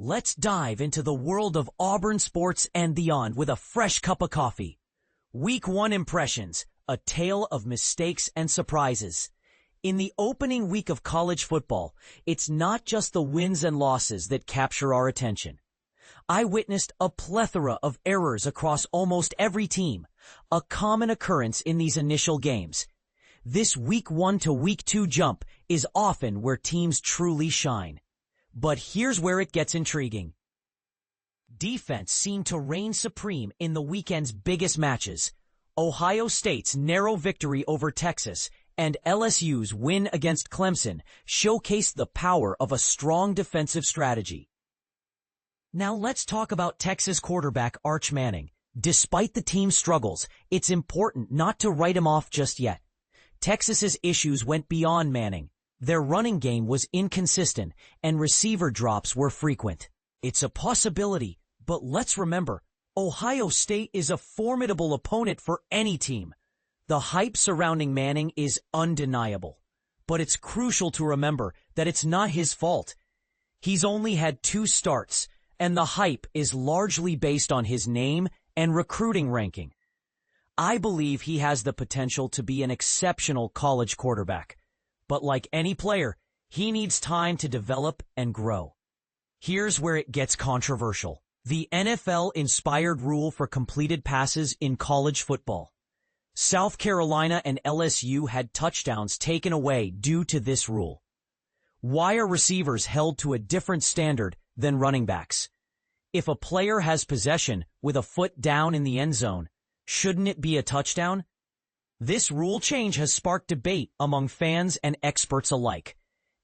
Let's dive into the world of Auburn sports and beyond with a fresh cup of coffee. Week 1 impressions, a tale of mistakes and surprises. In the opening week of college football, it's not just the wins and losses that capture our attention. I witnessed a plethora of errors across almost every team, a common occurrence in these initial games. This week 1 to week 2 jump is often where teams truly shine. But here's where it gets intriguing. Defense seemed to reign supreme in the weekend's biggest matches. Ohio State's narrow victory over Texas and LSU's win against Clemson showcased the power of a strong defensive strategy. Now let's talk about Texas quarterback Arch Manning. Despite the team's struggles, it's important not to write him off just yet. Texas's issues went beyond Manning. Their running game was inconsistent, and receiver drops were frequent. It's a possibility, but let's remember, Ohio State is a formidable opponent for any team. The hype surrounding Manning is undeniable, but it's crucial to remember that it's not his fault. He's only had 2 starts, and the hype is largely based on his name and recruiting ranking. I believe he has the potential to be an exceptional college quarterback. But like any player, he needs time to develop and grow. Here's where it gets controversial. The NFL-inspired rule for completed passes in college football. South Carolina and LSU had touchdowns taken away due to this rule. Why are receivers held to a different standard than running backs? If a player has possession with a foot down in the end zone, shouldn't it be a touchdown? This rule change has sparked debate among fans and experts alike.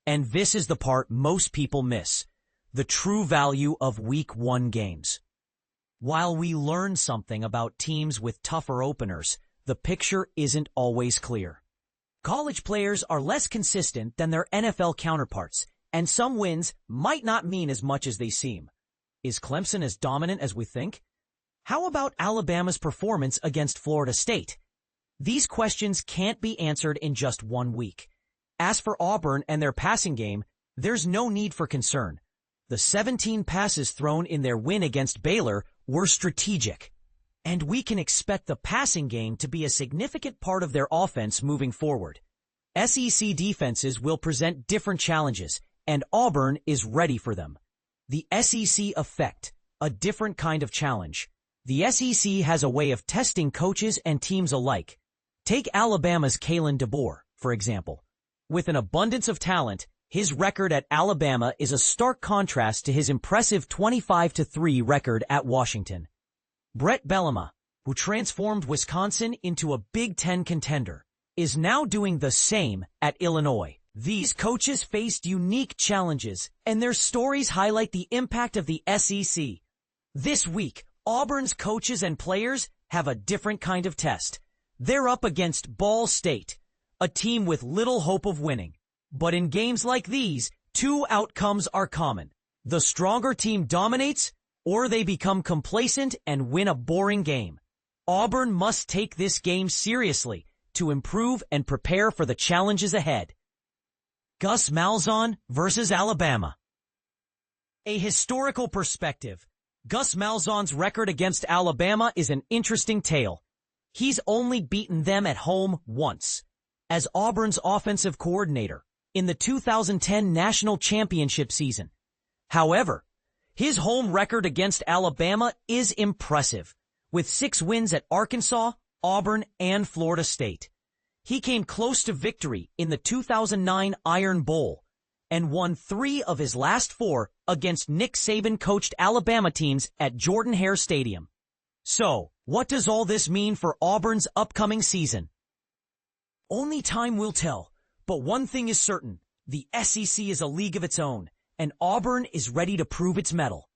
And this is the part most people miss, the true value of Week 1 games. While we learn something about teams with tougher openers, the picture isn't always clear. College players are less consistent than their NFL counterparts, and some wins might not mean as much as they seem. Is Clemson as dominant as we think? How about Alabama's performance against Florida State? These questions can't be answered in just 1 week. As for Auburn and their passing game, there's no need for concern. The 17 passes thrown in their win against Baylor were strategic, and we can expect the passing game to be a significant part of their offense moving forward. SEC defenses will present different challenges, and Auburn is ready for them. The SEC effect, a different kind of challenge. The SEC has a way of testing coaches and teams alike. Take Alabama's Kalen DeBoer, for example. With an abundance of talent, his record at Alabama is a stark contrast to his impressive 25-3 record at Washington. Brett Bielema, who transformed Wisconsin into a Big Ten contender, is now doing the same at Illinois. These coaches faced unique challenges, and their stories highlight the impact of the SEC. This week, Auburn's coaches and players have a different kind of test. They're up against Ball State, a team with little hope of winning. But in games like these, 2 outcomes are common. The stronger team dominates, or they become complacent and win a boring game. Auburn must take this game seriously to improve and prepare for the challenges ahead. Gus Malzahn versus Alabama. A historical perspective. Gus Malzahn's record against Alabama is an interesting tale. He's only beaten them at home once, as Auburn's offensive coordinator in the 2010 national championship season. However, his home record against Alabama is impressive, with 6 wins at Arkansas, Auburn, and Florida State. He came close to victory in the 2009 Iron Bowl and won 3 of his last 4 against Nick Saban-coached Alabama teams at Jordan-Hare Stadium. So, what does all this mean for Auburn's upcoming season? Only time will tell, but one thing is certain, the SEC is a league of its own, and Auburn is ready to prove its mettle.